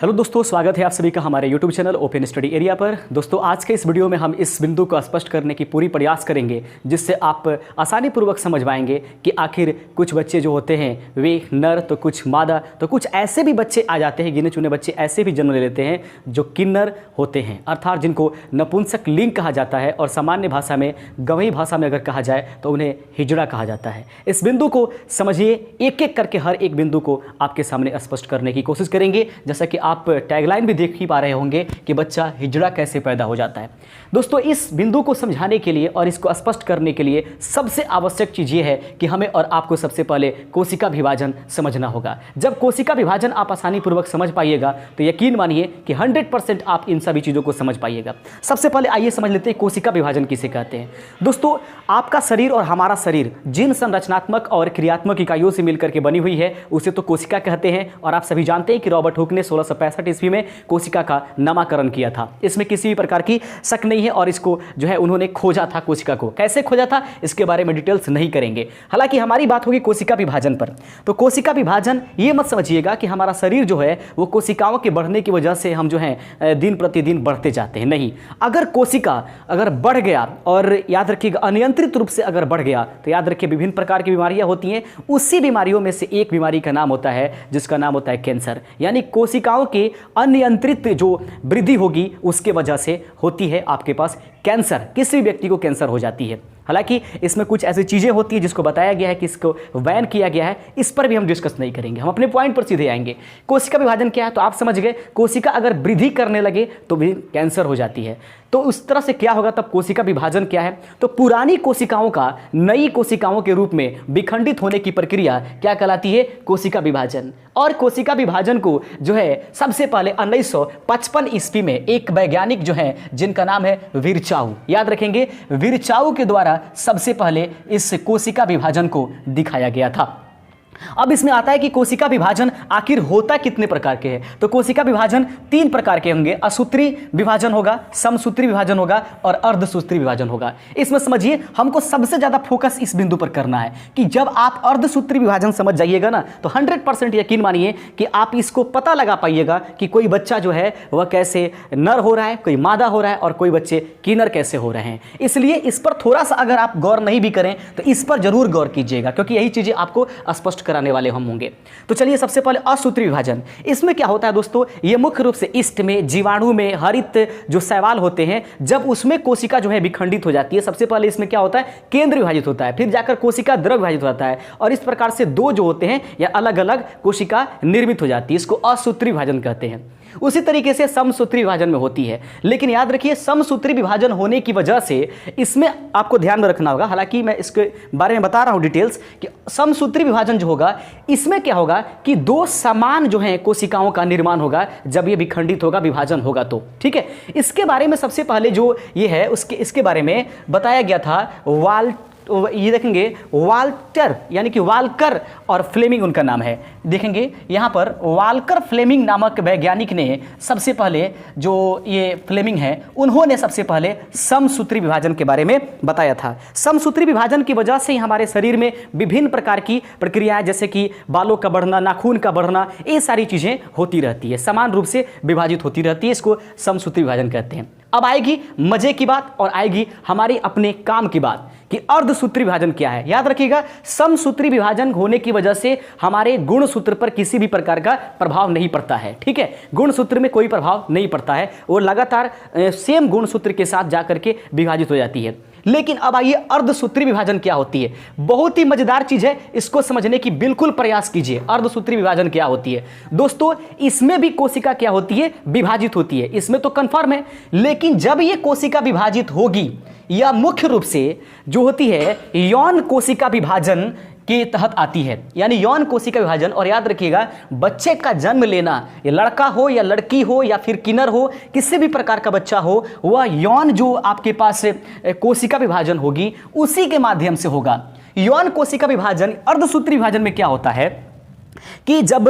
Hello दोस्तों, स्वागत है आप सभी का हमारे YouTube channel open study area पर। दोस्तों, आज के इस वीडियो में हम इस बिंदु को स्पष्ट करने की पूरी प्रयास करेंगे जिससे आप आसानी पूर्वक समझ पाएंगे कि आखिर कुछ बच्चे जो होते हैं वे नर तो कुछ मादा, तो कुछ ऐसे भी बच्चे आ जाते हैं, गिने चुने बच्चे ऐसे भी जन्म ले लेते हैं जो किन्नर होते हैं, अर्थात जिनको नपुंसक लिंग कहा जाता है और सामान्य भाषा में, गंवई भाषा में अगर कहा जाए तो उन्हें हिजड़ा कहा जाता है। इस बिंदु को समझिए, एक एक करके हर एक बिंदु को आपके सामने स्पष्ट करने की कोशिश करेंगे। जैसा कि आप टैगलाइन भी देख ही पा रहे होंगे कि बच्चा हिजड़ा कैसे पैदा हो जाता है। दोस्तों, इस बिंदु को समझाने के लिए और इसको स्पष्ट करने के लिए सबसे आवश्यक चीज़ ये है कि हमें और आपको सबसे पहले कोशिका विभाजन समझना होगा। जब कोशिका विभाजन आप आसानी पूर्वक समझ पाइएगा तो यकीन मानिए कि 100% आप इन सभी चीज़ों को समझ पाइएगा। सबसे पहले आइए समझ लेते हैं कोशिका विभाजन किसे कहते हैं। दोस्तों, आपका शरीर और हमारा शरीर जिन संरचनात्मक और क्रियात्मक इकाइयों से मिलकर के बनी हुई है उसे तो कोशिका कहते हैं। और आप सभी जानते हैं कि रॉबर्ट हुक ने 1665 ईस्वी में कोशिका का नामकरण किया था। इसमें किसी भी प्रकार की शक नहीं है और इसको जो है उन्होंने खोजा था। कोशिका को कैसे खोजा था इसके बारे में डिटेल्स नहीं करेंगे। हालांकि हमारी बात होगी कोशिका विभाजन पर। तो कोशिका विभाजन ये मत समझिएगा कि हमारा शरीर जो है वो कोशिकाओं के बढ़ने की वजह से हम जो है दिन प्रतिदिन बढ़ते जाते हैं। नहीं, अगर कोशिका अगर बढ़ गया और याद रखिएगा अनियंत्रित रूप से अगर बढ़ गया तो याद रखिए विभिन्न प्रकार की बीमारियां होती हैं। उसी बीमारियों में से एक बीमारी का नाम होता है जिसका नाम होता है कैंसर। यानी कोशिकाओं के अनियंत्रित जो वृद्धि होगी उसके वजह से होती है आपके पास कैंसर। किसी भी व्यक्ति को कैंसर हो जाती है। हालांकि इसमें कुछ ऐसी चीज़ें होती हैं जिसको बताया गया है कि इसको बैन किया गया है, इस पर भी हम डिस्कस नहीं करेंगे। हम अपने पॉइंट पर सीधे आएंगे। कोशिका विभाजन क्या है तो आप समझ गए, कोशिका अगर वृद्धि करने लगे तो भी कैंसर हो जाती है। तो उस तरह से क्या होगा तब कोशिका विभाजन क्या है? तो पुरानी कोशिकाओं का नई कोशिकाओं के रूप में विखंडित होने की प्रक्रिया क्या कहलाती है? कोशिका विभाजन। और कोशिका विभाजन को जो है सबसे पहले 1955 ईस्वी में एक वैज्ञानिक जो है जिनका नाम है विरचाउ, याद रखेंगे, विरचाउ के द्वारा सबसे पहले इस कोशिका विभाजन को दिखाया गया था। अब इसमें आता है कि कोशिका विभाजन आखिर होता कितने प्रकार के हैं। तो कोशिका विभाजन 3 प्रकार के होंगे। असूत्री विभाजन होगा, समसूत्री विभाजन होगा और अर्धसूत्री विभाजन होगा। इसमें समझिए हमको सबसे ज्यादा फोकस इस बिंदु पर करना है कि जब आप अर्धसूत्री विभाजन समझ जाइएगा ना तो 100% यकीन मानिए कि आप इसको पता लगा पाइएगा कि कोई बच्चा जो है वह कैसे नर हो रहा है, कोई मादा हो रहा है और कोई बच्चे किन्नर कैसे हो रहे हैं। इसलिए इस पर थोड़ा सा अगर आप गौर नहीं भी करें तो इस पर जरूर गौर कीजिएगा, क्योंकि यही चीजें आपको स्पष्ट कराने वाले हम होंगे। तो चलिए सबसे पहले असूत्री विभाजन। इसमें क्या होता है दोस्तों, ये मुख्य रूप से ईस्ट में, जीवाणु में, हरित जो शैवाल होते हैं, जब उसमें कोशिका जो है विखंडित हो जाती है, सबसे पहले इसमें क्या होता है, केंद्र विभाजित होता है, फिर जाकर कोशिका द्रव विभाजित होता है और इस प्रकार से 2 जो होते हैं या अलग अलग कोशिका निर्मित हो जाती है। इसको असूत्री विभाजन कहते हैं। उसी तरीके से समसूत्री विभाजन में होती है। लेकिन याद रखिए समसूत्री विभाजन होने की वजह से इसमें आपको ध्यान में रखना होगा, हालांकि मैं इसके बारे में बता रहा हूं डिटेल्स, कि समसूत्री विभाजन जो होगा इसमें क्या होगा कि 2 समान जो है कोशिकाओं का निर्माण होगा जब ये विखंडित होगा, विभाजन होगा तो। ठीक है, इसके बारे में सबसे पहले जो ये है इसके बारे में बताया गया था ये देखेंगे वाल्टर यानी कि वाल्कर और फ्लेमिंग उनका नाम है। देखेंगे यहाँ पर वाल्कर फ्लेमिंग नामक वैज्ञानिक ने सबसे पहले, जो ये फ्लेमिंग है, उन्होंने सबसे पहले समसूत्री विभाजन के बारे में बताया था। समसूत्री विभाजन की वजह से ही हमारे शरीर में विभिन्न प्रकार की प्रक्रियाएं जैसे कि बालों का बढ़ना, नाखून का बढ़ना, ये सारी चीजें होती रहती है, समान रूप से विभाजित होती रहती है। इसको समसूत्री विभाजन कहते हैं। अब आएगी मजे की बात और आएगी हमारी अपने काम की बात कि अर्धसूत्री विभाजन क्या है। याद रखिएगा, समसूत्री विभाजन होने की वजह से हमारे गुणसूत्र पर किसी भी प्रकार का प्रभाव नहीं पड़ता है। ठीक है, गुणसूत्र में कोई प्रभाव नहीं पड़ता है, वो लगातार सेम गुणसूत्र के साथ जाकर के विभाजित हो जाती है। लेकिन अब आइए अर्धसूत्री विभाजन क्या होती है। बहुत ही मजेदार चीज है, इसको समझने की बिल्कुल प्रयास कीजिए। अर्धसूत्री विभाजन क्या होती है दोस्तों, इसमें भी कोशिका क्या होती है, विभाजित होती है, इसमें तो कंफर्म है। लेकिन जब ये कोशिका विभाजित होगी या मुख्य रूप से जो होती है यौन कोशिका विभाजन के तहत आती है, यानी यौन कोशिका विभाजन। और याद रखिएगा, बच्चे का जन्म लेना, ये लड़का हो या लड़की हो या फिर किन्नर हो, किसी भी प्रकार का बच्चा हो, वह यौन जो आपके पास कोशिका विभाजन होगी उसी के माध्यम से होगा। यौन कोशिका विभाजन अर्धसूत्री विभाजन में क्या होता है कि जब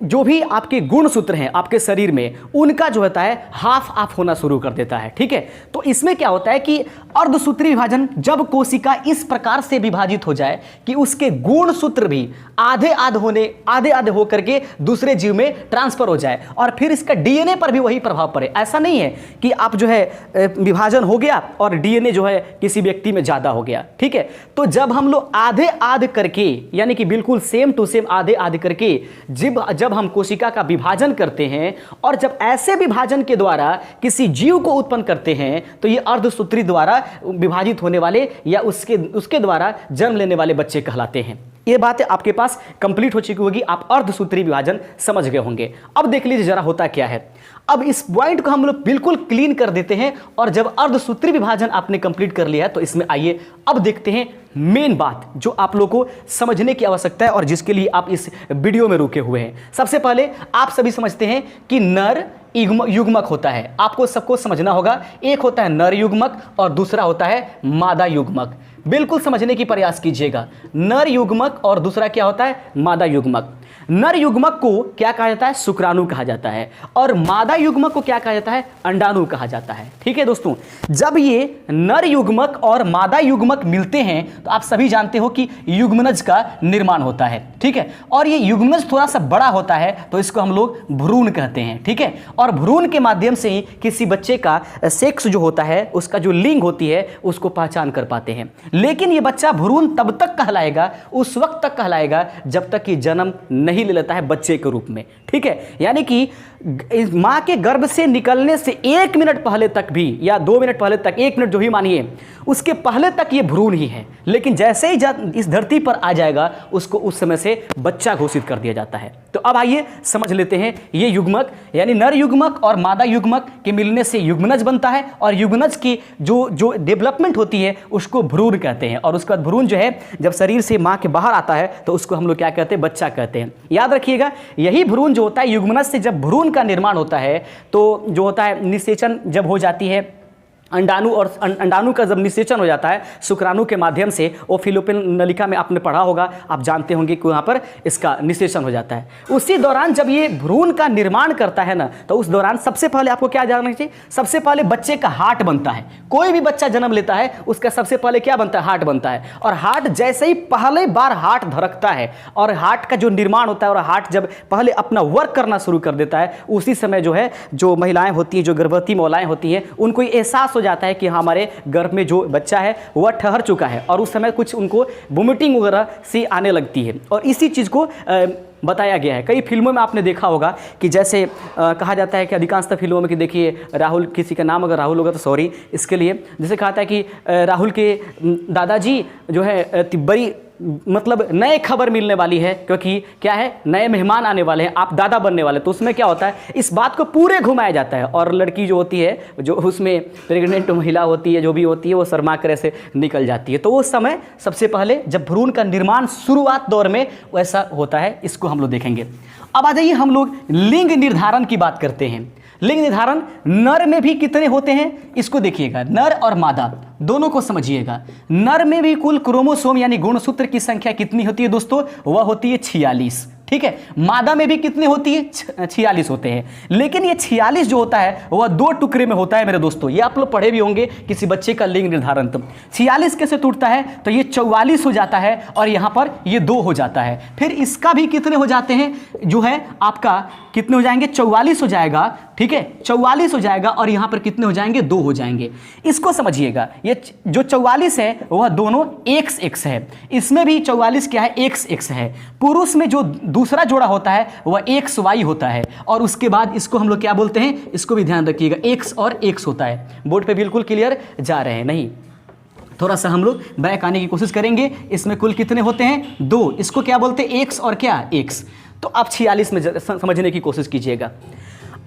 जो भी आपके गुणसूत्र हैं आपके शरीर में, उनका जो होता है हाफ ऑफ होना शुरू कर देता है। ठीक है, तो इसमें क्या होता है कि अर्धसूत्री विभाजन, जब कोशिका इस प्रकार से विभाजित हो जाए कि उसके गुणसूत्र भी आधे आधे होकर के दूसरे जीव में ट्रांसफर हो जाए और फिर इसका डीएनए पर भी वही प्रभाव पड़े। ऐसा नहीं है कि आप जो है विभाजन हो गया और डीएनए जो है किसी व्यक्ति में ज्यादा हो गया। ठीक है, तो जब हम लोग आधे आधे करके, यानी कि बिल्कुल सेम टू सेम आधे आधे करके जब हम कोशिका का विभाजन करते हैं और जब ऐसे विभाजन के द्वारा किसी जीव को उत्पन्न करते हैं, तो ये अर्धसूत्री द्वारा विभाजित होने वाले या उसके द्वारा जन्म लेने वाले बच्चे कहलाते हैं। ये बातें आपके पास कंप्लीट हो चुकी होगी, आप अर्धसूत्री विभाजन समझ गए होंगे। अब देख लीजिए जरा होता क्या है। अब इस पॉइंट को हम लोग बिल्कुल क्लीन कर देते हैं और जब अर्धसूत्री विभाजन आपने कंप्लीट कर लिया है तो इसमें आइए अब देखते हैं मेन बात जो आप लोगों को समझने की आवश्यकता है और जिसके लिए आप इस वीडियो में रुके हुए हैं। सबसे पहले आप सभी समझते हैं कि नर युग्मक होता है, आपको सबको समझना होगा। एक होता है नर युग्मक और दूसरा होता है मादा युग्मक। बिल्कुल समझने की प्रयास कीजिएगा। नर युग्मक और दूसरा क्या होता है, मादा युग्मक। नर युग्मक को क्या कहा जाता है, शुक्राणु कहा जाता है, और मादा युग्मक को क्या कहा जाता है, अंडाणु कहा जाता है। ठीक है दोस्तों, जब ये नर युग्मक और मादा युग्मक मिलते हैं तो आप सभी जानते हो कि युग्मनज का निर्माण होता है। ठीक है, और ये युग्मनज थोड़ा सा बड़ा होता है तो इसको हम लोग भ्रूण कहते हैं। ठीक है, और भ्रूण के माध्यम से ही किसी बच्चे का सेक्स जो होता है, उसका जो लिंग होती है, उसको पहचान कर पाते हैं। लेकिन ये बच्चा भ्रूण तब तक कहलाएगा, उस वक्त तक कहलाएगा जब तक कि जन्म नहीं ले लेता है बच्चे के रूप में। ठीक है, यानी कि मां के गर्भ से निकलने से 1 मिनट पहले तक भी या 2 मिनट पहले तक, 1 मिनट जो ही मानिए, उसके पहले तक ये भ्रूण ही है। लेकिन जैसे ही इस धरती पर आ जाएगा उसको उस समय से बच्चा घोषित कर दिया जाता है। तो अब आइए समझ लेते हैं, ये युग्मक यानी नर युग्मक और मादा युग्मक के मिलने से युग्मनज बनता है और युग्मनज की जो डेवलपमेंट होती है उसको भ्रूण कहते हैं। और उसके बाद भ्रूण जो है जब शरीर से मां के बाहर आता है तो उसको हम लोग क्या कहते हैं, बच्चा कहते हैं। याद रखिएगा, यही भ्रूण जो होता है, युग्मनज से जब भ्रूण का निर्माण होता है तो जो होता है निषेचन जब हो जाती है अंडाणु, और अंडाणु का जब निषेचन हो जाता है शुक्राणु के माध्यम से, वो फिलोपियन नलिका में आपने पढ़ा होगा, आप जानते होंगे कि वहाँ पर इसका निषेचन हो जाता है। उसी दौरान जब ये भ्रूण का निर्माण करता है ना, तो उस दौरान सबसे पहले आपको क्या जानना चाहिए, सबसे पहले बच्चे का हार्ट बनता है। कोई भी बच्चा जन्म लेता है उसका सबसे पहले क्या बनता है, हार्ट बनता है। और हार्ट जैसे ही पहले बार हार्ट धड़कता है और हार्ट का जो निर्माण होता है और हार्ट जब पहले अपना वर्क करना शुरू कर देता है, उसी समय जो है जो महिलाएं होती हैं, जो गर्भवती महिलाएं होती हैं, उनको एहसास हो जाता है कि हमारे गर्भ में जो बच्चा है वह ठहर चुका है और उस समय कुछ उनको वोमिटिंग वगैरह सी आने लगती है। और इसी चीज़ को बताया गया है कई फिल्मों में, आपने देखा होगा कि जैसे कहा जाता है कि अधिकांशतः फिल्मों में कि देखिए राहुल, किसी का नाम अगर राहुल होगा तो सॉरी इसके लिए, जैसे कहा था कि राहुल के दादाजी जो है बड़ी मतलब नए खबर मिलने वाली है, क्योंकि क्या है, नए मेहमान आने वाले हैं, आप दादा बनने वाले। तो उसमें क्या होता है, इस बात को पूरे घुमाया जाता है और लड़की जो होती है, जो उसमें प्रेग्नेंट महिला होती है, जो भी होती है, वो शर्मा कर ऐसे निकल जाती है। तो उस समय सबसे पहले जब भ्रूण का निर्माण शुरुआत दौर में वैसा होता है, इसको हम लोग देखेंगे। अब आ जाइए हम लोग लिंग निर्धारण की बात करते हैं। लिंग निर्धारण नर में भी कितने होते हैं इसको देखिएगा, नर और मादा दोनों को समझिएगा। नर में भी कुल क्रोमोसोम यानी गुणसूत्र की संख्या कितनी होती है दोस्तों, वह होती है 46। ठीक है, मादा में भी कितने होती है, 46 होते हैं। लेकिन ये 46 जो होता है वह 2 टुकड़े में होता है मेरे दोस्तों। ये आप लोग पढ़े भी होंगे किसी बच्चे का लिंग निर्धारण। तो 46 कैसे टूटता है, तो ये 44 हो जाता है और यहाँ पर ये 2 हो जाता है। फिर इसका भी कितने हो जाते हैं, जो है आपका कितने हो जाएंगे, 44 हो जाएगा। ठीक है, 44 हो जाएगा और यहाँ पर कितने हो जाएंगे, 2 हो जाएंगे। इसको समझिएगा, ये जो 44 है वह दोनों XX है। इसमें भी 44 क्या है, XX है। पुरुष में जो दूसरा जोड़ा होता है वह XY होता है। और उसके बाद इसको हम लोग क्या बोलते हैं, इसको भी ध्यान रखिएगा, X और X होता है। बोर्ड पे बिल्कुल क्लियर जा रहे हैं नहीं, थोड़ा सा हम लोग बैक आने की कोशिश करेंगे। इसमें कुल कितने होते हैं, 2। इसको क्या बोलते हैं, X और क्या, X। तो आप 46 में समझने की कोशिश कीजिएगा।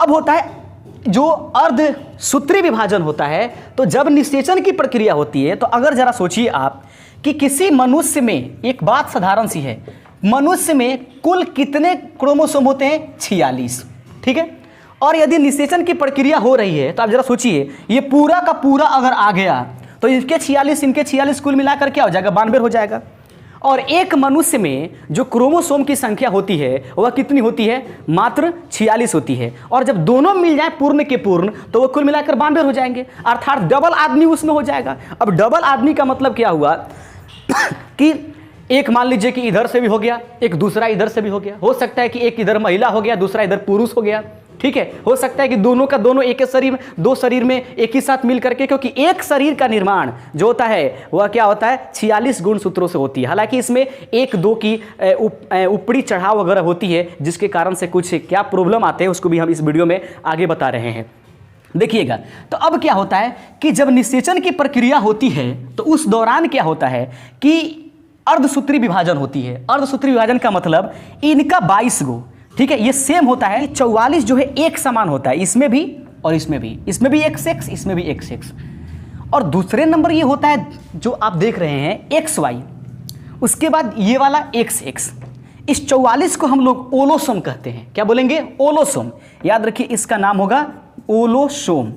अब होता है जो अर्धसूत्री विभाजन होता है, तो जब निषेचन की प्रक्रिया होती है, तो अगर जरा सोचिए आप कि किसी मनुष्य में, एक बात साधारण सी है, मनुष्य में कुल कितने क्रोमोसोम होते हैं, 46। ठीक है, और यदि निषेचन की प्रक्रिया हो रही है तो आप जरा सोचिए, ये पूरा का पूरा अगर आ गया तो इनके 46 इनके 46 कुल मिलाकर क्या हो जाएगा, 92 हो जाएगा। और एक मनुष्य में जो क्रोमोसोम की संख्या होती है वह कितनी होती है? मात्र 46 होती है। और जब दोनों मिल जाए पूर्ण के पूर्ण तो वह कुल मिलाकर 92 हो जाएंगे, अर्थात डबल आदमी उसमें हो जाएगा। अब डबल आदमी का मतलब क्या हुआ कि एक मान लीजिए कि इधर से भी हो गया, एक दूसरा इधर से भी हो गया, हो सकता है कि एक इधर महिला हो गया, दूसरा इधर पुरुष हो गया, ठीक है। हो सकता है कि दोनों का दोनों एक ही शरीर में, दो शरीर में एक ही साथ मिल करके, क्योंकि एक शरीर का निर्माण जो होता है वह क्या होता है? 46 गुणसूत्रों से होती है। हालांकि इसमें एक दो की ऊपरी चढ़ाव वगैरह होती है, जिसके कारण से कुछ क्या प्रॉब्लम आते हैं उसको भी हम इस वीडियो में आगे बता रहे हैं। देखिएगा, तो अब क्या होता है कि जब निषेचन की प्रक्रिया होती है तो उस दौरान क्या होता है कि अर्धसूत्री विभाजन होती है। अर्धसूत्री विभाजन का मतलब इनका 22 गो, ठीक है, ये सेम होता है। 44 जो है एक समान होता है, इसमें भी और इसमें भी, इसमें भी XX, इसमें भी XX। और दूसरे नंबर ये होता है जो आप देख रहे हैं XY, उसके बाद ये वाला XX। इस 44 को हम लोग ओलोसोम कहते हैं। क्या बोलेंगे? ओलोसोम। याद रखिए, इसका नाम होगा ओलोसोम।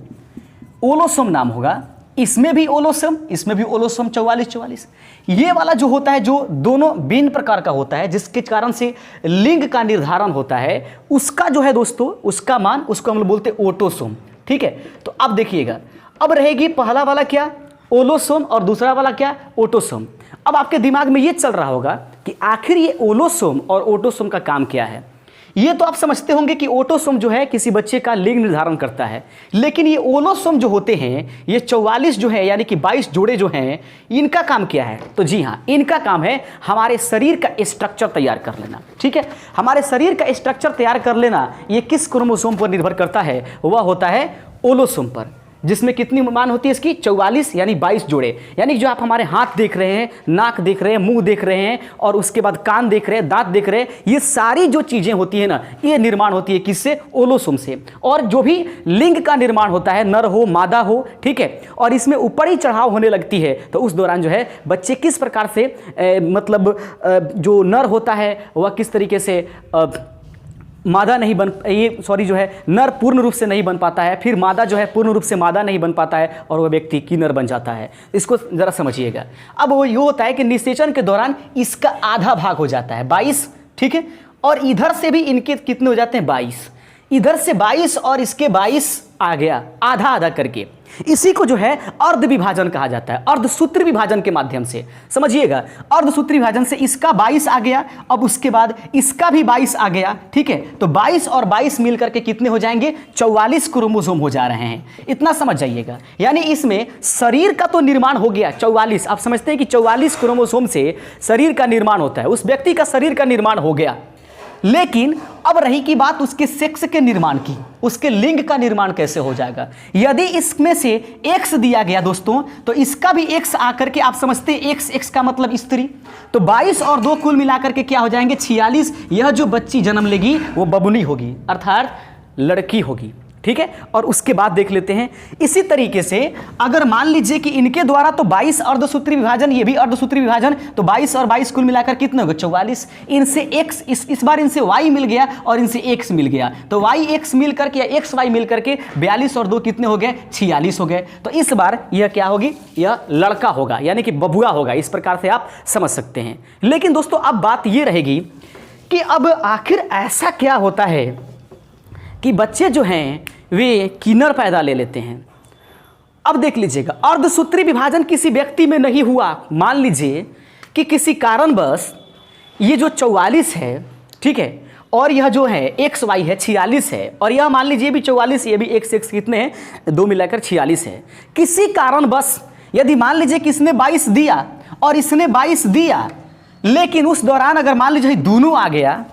ओलोसोम नाम होगा। इसमें भी ओलोसोम, इसमें भी ओलोसोम 44। ये वाला जो होता है, जो दोनों भिन्न प्रकार का होता है, जिसके कारण से लिंग का निर्धारण होता है, उसका जो है दोस्तों, उसका मान, उसको हम लोग बोलते हैं ओटोसोम, ठीक है। तो अब देखिएगा, अब रहेगी पहला वाला क्या? ओलोसोम, और दूसरा वाला क्या? ओटोसोम। अब आपके दिमाग में ये चल रहा होगा कि आखिर ये ओलोसोम और ओटोसोम का काम क्या है। ये तो आप समझते होंगे कि ओटोसोम जो है किसी बच्चे का लिंग निर्धारण करता है, लेकिन ये ओलोसोम जो होते हैं, ये 44 जो है, यानी कि 22 जोड़े जो हैं, इनका काम क्या है? तो जी हाँ, इनका काम है हमारे शरीर का स्ट्रक्चर तैयार कर लेना, ठीक है। हमारे शरीर का स्ट्रक्चर तैयार कर लेना ये किस क्रोमोसोम पर निर्भर करता है? वह होता है ओलोसोम पर, जिसमें कितनी मान होती है इसकी? 44, यानी 22 जोड़े। यानी जो आप हमारे हाथ देख रहे हैं, नाक देख रहे हैं, मुंह देख रहे हैं, और उसके बाद कान देख रहे हैं, दांत देख रहे हैं, ये सारी जो चीजें होती है ना, ये निर्माण होती है किससे? ओलोसोम से। और जो भी लिंग का निर्माण होता है, नर हो मादा हो, ठीक है, और इसमें ऊपरी चढ़ाव होने लगती है, तो उस दौरान जो है बच्चे किस प्रकार से मतलब जो नर होता है वह किस तरीके से मादा नहीं बन, ये सॉरी जो है नर पूर्ण रूप से नहीं बन पाता है, फिर मादा जो है पूर्ण रूप से मादा नहीं बन पाता है, और वह व्यक्ति किन्नर बन जाता है। इसको ज़रा समझिएगा। अब वो ये होता है कि निषेचन के दौरान इसका आधा भाग हो जाता है 22, ठीक है, और इधर से भी इनके कितने हो जाते हैं? 22। इधर से 22 और इसके 22 आ गया, आधा आधा करके। इसी को जो है अर्ध विभाजन कहा जाता है, अर्धसूत्री विभाजन के माध्यम से। समझिएगा, अर्धसूत्री विभाजन से इसका 22 आ गया, अब उसके बाद इसका भी 22 आ गया, ठीक है। तो 22 और 22 मिलकर के कितने हो जाएंगे? 44 क्रोमोसोम हो जा रहे हैं। इतना समझ जाइएगा। यानी इसमें शरीर का तो निर्माण हो गया 44। आप समझते हैं कि 44 क्रोमोसोम से शरीर का निर्माण होता है, उस व्यक्ति का शरीर का निर्माण हो गया। लेकिन अब रही की बात उसके सेक्स के निर्माण की, उसके लिंग का निर्माण कैसे हो जाएगा। यदि इसमें से X दिया गया दोस्तों, तो इसका भी X आकर के, आप समझते हैं X का मतलब स्त्री, तो 22 और 2 कुल मिलाकर के क्या हो जाएंगे? 46। यह जो बच्ची जन्म लेगी वो बबुनी होगी, अर्थात लड़की होगी, ठीक है। और उसके बाद देख लेते हैं, इसी तरीके से अगर मान लीजिए कि इनके द्वारा तो 22 अर्धसूत्री विभाजन, ये भी अर्धसूत्री विभाजन, तो 22 और 22 कुल मिलाकर कितने हो गए? 44। इनसे X, इस बार इनसे Y मिल गया और इनसे X मिल गया, तो YX मिल करके या XY मिल करके 42 और 2 कितने हो गए? 46 हो गए। तो इस बार यह क्या होगी? यह लड़का होगा, यानी कि बबुआ होगा। इस प्रकार से आप समझ सकते हैं। लेकिन दोस्तों अब बात यह रहेगी कि अब आखिर ऐसा क्या होता है कि बच्चे जो हैं वे किन्नर पैदा ले लेते हैं। अब देख लीजिएगा, अर्धसूत्री विभाजन किसी व्यक्ति में नहीं हुआ। मान लीजिए कि किसी कारणवश ये जो 44 है, ठीक है, और यह जो है XY है 46 है, और यह मान लीजिए भी 44, ये भी XX कितने हैं? 2 मिलाकर 46 है। किसी कारणवश यदि मान लीजिए कि इसने 22 दिया और इसने 22 दिया, लेकिन उस दौरान अगर मान लीजिए दोनों आ गया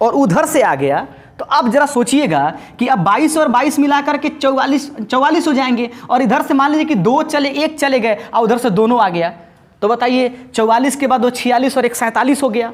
और उधर से आ गया, तो अब जरा सोचिएगा कि अब 22 और 22 मिलाकर के 44 हो जाएंगे, और इधर से मान लीजिए कि 2 चले, 1 चले गए और उधर से दोनों आ गया, तो बताइए 44 के बाद वो 46 और 1 47 हो गया।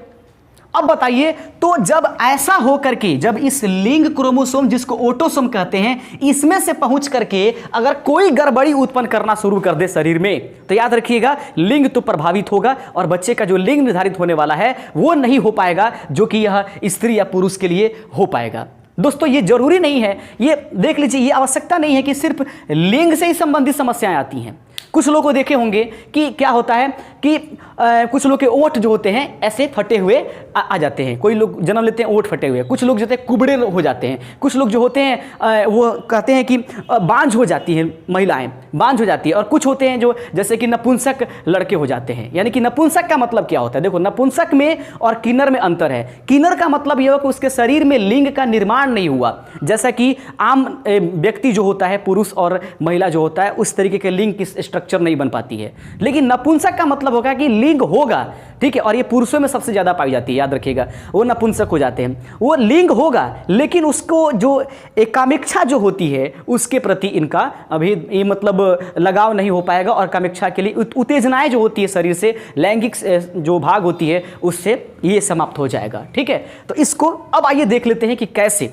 अब बताइए, तो जब ऐसा हो करके, जब इस लिंग क्रोमोसोम जिसको ओटोसोम कहते हैं, इसमें से पहुंच करके अगर कोई गड़बड़ी उत्पन्न करना शुरू कर दे शरीर में, तो याद रखिएगा लिंग तो प्रभावित होगा, और बच्चे का जो लिंग निर्धारित होने वाला है वो नहीं हो पाएगा, जो कि यह स्त्री या पुरुष के लिए हो पाएगा। दोस्तों ये जरूरी नहीं है, ये देख लीजिए, ये आवश्यकता नहीं है कि सिर्फ लिंग से ही संबंधित समस्याएं आती हैं। कुछ लोगों को देखे होंगे कि क्या होता है कि कुछ लोग के ओठ जो होते हैं ऐसे फटे हुए आ जाते हैं, कोई लोग जन्म लेते हैं ओठ फटे हुए, कुछ लोग जो होते हैं कुबड़े हो जाते हैं, कुछ लोग जो होते हैं वो कहते हैं कि बांझ हो जाती हैं, महिलाएं बांझ हो जाती है, और कुछ होते हैं जो जैसे कि नपुंसक लड़के हो जाते हैं। यानी कि नपुंसक का मतलब क्या होता है? देखो, नपुंसक में और किन्नर में अंतर है। किन्नर का मतलब यह हो कि उसके शरीर में लिंग का निर्माण नहीं हुआ, जैसा कि आम व्यक्ति जो होता है, पुरुष और महिला जो होता है, उस तरीके के लिंग की स्ट्रक्चर नहीं बन पाती है। लेकिन नपुंसक का मतलब होगा कि लिंग होगा, ठीक है, और ये पुरुषों में सबसे ज्यादा पाई जाती है, याद रखिएगा, वो नपुंसक हो जाते हैं। वो लिंग होगा लेकिन उसको जो एक कामेक्षा जो होती है उसके प्रति इनका अभी ये मतलब लगाव नहीं हो पाएगा, और कामेक्षा के लिए उत्तेजनाएं जो होती है शरीर से, लैंगिक जो भाग होती है उससे ये समाप्त हो जाएगा। ठीक है, तो इसको अब आइए देख लेते हैं कि कैसे।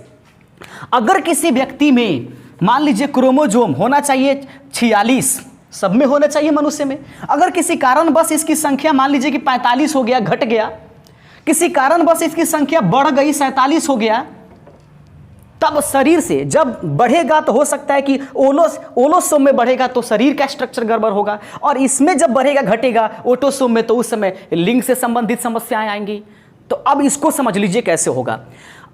अगर किसी व्यक्ति में मान लीजिए क्रोमोजोम होना चाहिए 46, सब में होना चाहिए मनुष्य में, अगर किसी कारण बस इसकी संख्या मान लीजिए कि 45 हो गया, घट गया, किसी कारण बस इसकी संख्या बढ़ गई 47 हो गया, तब शरीर से जब बढ़ेगा तो हो सकता है कि ओलोसोम में बढ़ेगा तो शरीर का स्ट्रक्चर गड़बड़ होगा, और इसमें जब बढ़ेगा घटेगा ऑटोसोम में तो उस समय लिंग से संबंधित समस्याएं आएंगी। तो अब इसको समझ लीजिए कैसे होगा।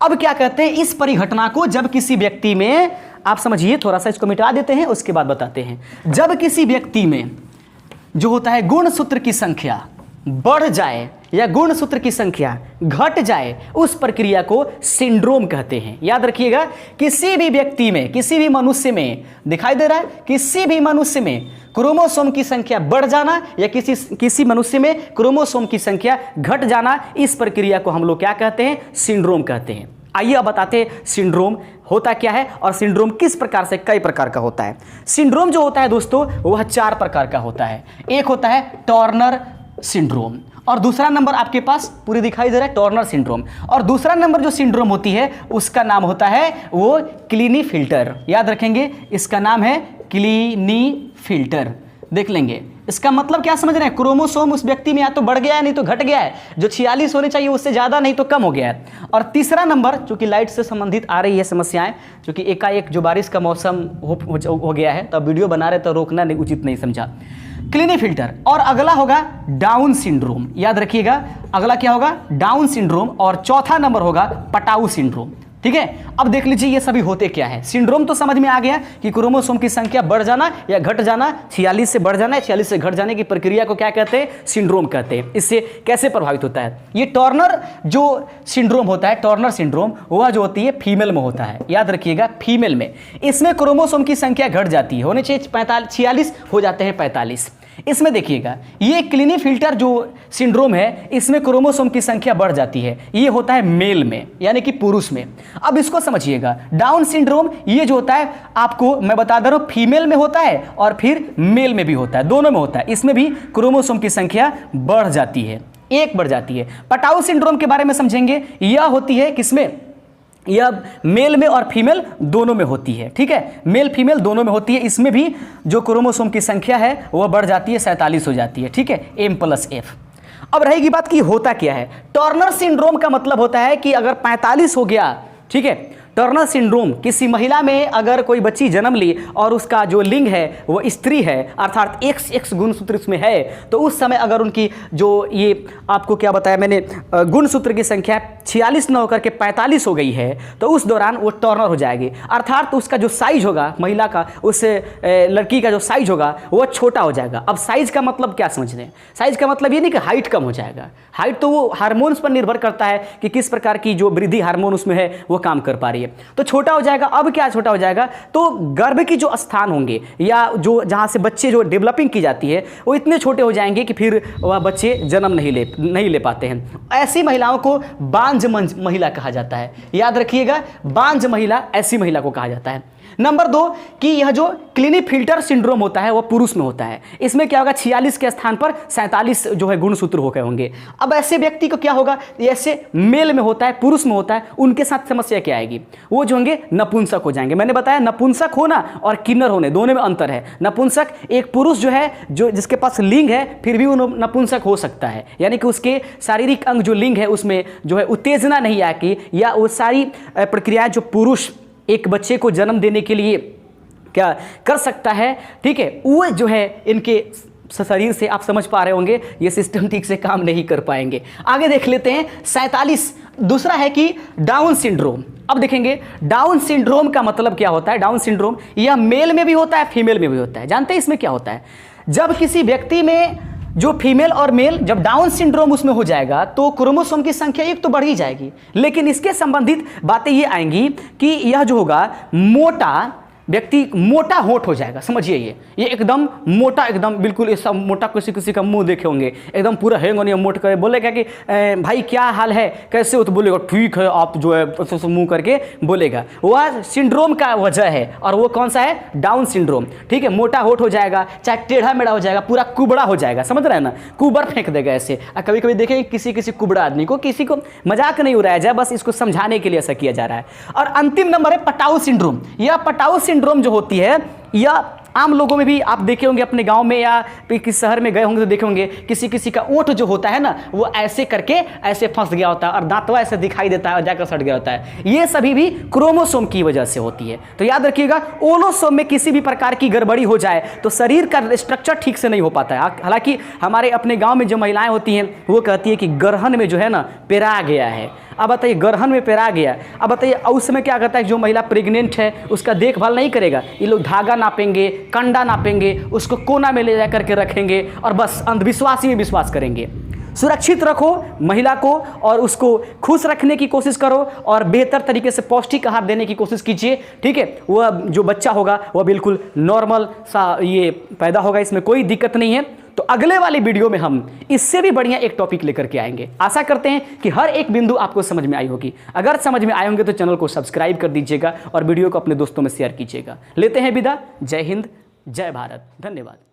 अब क्या कहते हैं, इस परिघटना को जब किसी व्यक्ति में, आप समझिए, थोड़ा सा इसको मिटा देते हैं उसके बाद बताते हैं। जब किसी व्यक्ति में जो होता है गुणसूत्र की संख्या बढ़ जाए या गुणसूत्र की संख्या घट जाए, उस प्रक्रिया को सिंड्रोम कहते हैं। याद रखिएगा, किसी भी व्यक्ति में, किसी भी मनुष्य में, दिखाई दे रहा है, किसी भी मनुष्य में क्रोमोसोम की संख्या बढ़ जाना या किसी मनुष्य में क्रोमोसोम की संख्या घट जाना, इस प्रक्रिया को हम लोग क्या कहते हैं? सिंड्रोम कहते हैं। आइए अब बताते हैं सिंड्रोम होता क्या है और सिंड्रोम किस प्रकार से, कई प्रकार का होता है। सिंड्रोम जो होता है दोस्तों वह 4 प्रकार का होता है। एक होता है टर्नर सिंड्रोम, और दूसरा नंबर आपके पास पूरी दिखाई दे रहा है टर्नर सिंड्रोम, और दूसरा नंबर जो सिंड्रोम होती है उसका नाम होता है वो क्लीनीफिल्टर। याद रखेंगे, इसका नाम है क्लीनीफिल्टर। देख लेंगे इसका मतलब क्या समझ रहे हैं? क्रोमोसोम उस व्यक्ति में या तो बढ़ गया है नहीं तो घट गया है, जो 46 होने चाहिए उससे ज़्यादा नहीं तो कम हो गया है। और तीसरा नंबर, चूंकि लाइट से संबंधित आ रही है समस्याएं, क्योंकि एकाएक जो बारिश का मौसम हो गया है, तो वीडियो बना रहे तो रोकना नहीं उचित नहीं समझा, क्लीनीफिल्टर। और अगला होगा डाउन सिंड्रोम। याद रखिएगा, अगला क्या होगा? Down syndrome. और चौथा नंबर होगा पटाऊ सिंड्रोम। ठीक है, अब देख लीजिए ये सभी होते क्या है। सिंड्रोम तो समझ में आ गया कि क्रोमोसोम की संख्या बढ़ जाना या घट जाना, 46 से बढ़ जाना या 46 से घट जाने की प्रक्रिया को क्या कहते हैं? सिंड्रोम कहते हैं। इससे कैसे प्रभावित होता है? ये टर्नर जो सिंड्रोम होता है, टर्नर सिंड्रोम, वह जो होती है फीमेल में होता है। याद रखिएगा, फीमेल में इसमें क्रोमोसोम की संख्या घट जाती है, होने चाहिए 46 हो जाते हैं 45। इसमें देखिएगा, ये क्लीनीफिल्टर जो सिंड्रोम है इसमें क्रोमोसोम की संख्या बढ़ जाती है, ये होता है मेल में यानी कि पुरुष में। अब इसको समझिएगा, डाउन सिंड्रोम ये जो होता है आपको मैं बता दे रहा हूं, फीमेल में होता है और फिर मेल में भी होता है, दोनों में होता है। इसमें भी क्रोमोसोम की संख्या बढ़ जाती है, एक बढ़ जाती है। पटाऊ सिंड्रोम के बारे में समझेंगे, यह होती है किसमें? यह मेल में और फीमेल दोनों में होती है। ठीक है, मेल फीमेल दोनों में होती है। इसमें भी जो क्रोमोसोम की संख्या है वह बढ़ जाती है, 47 हो जाती है। ठीक है, M+F। अब रहेगी बात कि होता क्या है। टर्नर सिंड्रोम का मतलब होता है कि अगर 45 हो गया, ठीक है, टर्नर सिंड्रोम किसी महिला में अगर कोई बच्ची जन्म ली और उसका जो लिंग है वो स्त्री है, अर्थात XX गुणसूत्र इसमें है, तो उस समय अगर उनकी जो ये आपको क्या बताया मैंने, गुणसूत्र की संख्या 46 न होकर के 45 हो गई है, तो उस दौरान वो टर्नर हो जाएगी। अर्थात उसका जो साइज होगा महिला का, उस लड़की का जो साइज होगा वो छोटा हो जाएगा। अब साइज का मतलब क्या समझ रहे हैं? साइज का मतलब ये नहीं कि हाइट कम हो जाएगा, हाइट तो वो हार्मोन्स पर निर्भर करता है कि किस प्रकार की जो वृद्धि हार्मोन उसमें है वो काम कर पा रही है, तो छोटा हो जाएगा। अब क्या छोटा हो जाएगा? तो गर्भ की जो स्थान होंगे या जो जहां से बच्चे जो डेवलपिंग की जाती है वो इतने छोटे हो जाएंगे कि फिर वह बच्चे जन्म नहीं ले पाते हैं। ऐसी महिलाओं को बांझ महिला कहा जाता है। याद रखिएगा, बांझ महिला ऐसी महिला को कहा जाता है। नंबर 2 कि यह जो क्लीनीफिल्टर सिंड्रोम होता है वह पुरुष में होता है। इसमें क्या होगा? 46 के स्थान पर 47 जो है गुणसूत्र हो गए होंगे। अब ऐसे व्यक्ति को क्या होगा? ऐसे मेल में होता है, पुरुष में होता है, उनके साथ समस्या क्या आएगी? वो जो होंगे नपुंसक हो जाएंगे। मैंने बताया नपुंसक होना और किन्नर होने दोनों में अंतर है। नपुंसक एक पुरुष जो है जो जिसके पास लिंग है फिर भी वो नपुंसक हो सकता है, यानी कि उसके शारीरिक अंग जो लिंग है उसमें जो है उत्तेजना नहीं आएगी, या वो सारी प्रक्रियाएं जो पुरुष एक बच्चे को जन्म देने के लिए क्या कर सकता है, ठीक है, वो जो है इनके शरीर से आप समझ पा रहे होंगे ये सिस्टम ठीक से काम नहीं कर पाएंगे। आगे देख लेते हैं 47। दूसरा है कि डाउन सिंड्रोम। अब देखेंगे डाउन सिंड्रोम का मतलब क्या होता है। डाउन सिंड्रोम यह मेल में भी होता है, फीमेल में भी होता है। जानते हैं इसमें क्या होता है, जब किसी व्यक्ति में जो फीमेल और मेल जब डाउन सिंड्रोम उसमें हो जाएगा तो क्रोमोसोम की संख्या एक तो बढ़ ही जाएगी, लेकिन इसके संबंधित बातें ये आएंगी कि यह जो होगा मोटा व्यक्ति मोटा होठ हो जाएगा। समझिए ये एकदम मोटा, एकदम बिल्कुल ये सब मोटा, किसी का मुंह देखे होंगे एकदम पूरा हैंग होने मोट करे, बोलेगा कि भाई क्या हाल है, कैसे हो, तो बोलेगा ठीक है, आप जो है मुंह करके बोलेगा। वह सिंड्रोम का वजह है, और वो कौन सा है, डाउन सिंड्रोम, ठीक है। मोटा होठ हो जाएगा, चाहे टेढ़ा मेढ़ा हो जाएगा, पूरा कुबड़ा हो जाएगा, समझ रहे हैं ना, कुबर फेंक देगा ऐसे। कभी कभी देखेंगे किसी कुबड़ा आदमी को, किसी को मजाक नहीं उड़ाया जाए, बस इसको समझाने के लिए ऐसा किया जा रहा है। और अंतिम नंबर है पटाऊ सिंड्रोम। यह पटाऊ सिंड्रोम जो होती है या आम लोगों में भी आप देखे होंगे, अपने गांव में या किसी शहर में गए होंगे तो देखे होंगे किसी का ओंठ जो होता है ना वो ऐसे करके ऐसे फंस गया होता है और दांतवा ऐसे दिखाई देता है और जाकर सट गया होता है। ये सभी भी क्रोमोसोम की वजह से होती है। तो याद रखिएगा, ओलोसोम में किसी भी प्रकार की गड़बड़ी हो जाए तो शरीर का स्ट्रक्चर ठीक से नहीं हो पाता है। हालांकि हमारे अपने गाँव में जो महिलाएं होती हैं वो कहती है कि गरहन में जो है ना पेरा गया है। अब बताइए, गरहन में पेरा गया, अब बताइए उस समय क्या करता है, जो महिला प्रेग्नेंट है उसका देखभाल नहीं करेगा, ये लोग धागा नापेंगे, कंडा नापेंगे, उसको कोना में ले जा करके रखेंगे और बस अंधविश्वास में विश्वास करेंगे। सुरक्षित रखो महिला को और उसको खुश रखने की कोशिश करो और बेहतर तरीके से पौष्टिक आहार देने की कोशिश कीजिए, ठीक है। वह जो बच्चा होगा वह बिल्कुल नॉर्मल सा ये पैदा होगा, इसमें कोई दिक्कत नहीं है। तो अगले वाली वीडियो में हम इससे भी बढ़िया एक टॉपिक लेकर के आएंगे। आशा करते हैं कि हर एक बिंदु आपको समझ में आई होगी। अगर समझ में आए होंगे तो चैनल को सब्सक्राइब कर दीजिएगा और वीडियो को अपने दोस्तों में शेयर कीजिएगा। लेते हैं विदा। जय हिंद, जय भारत, धन्यवाद।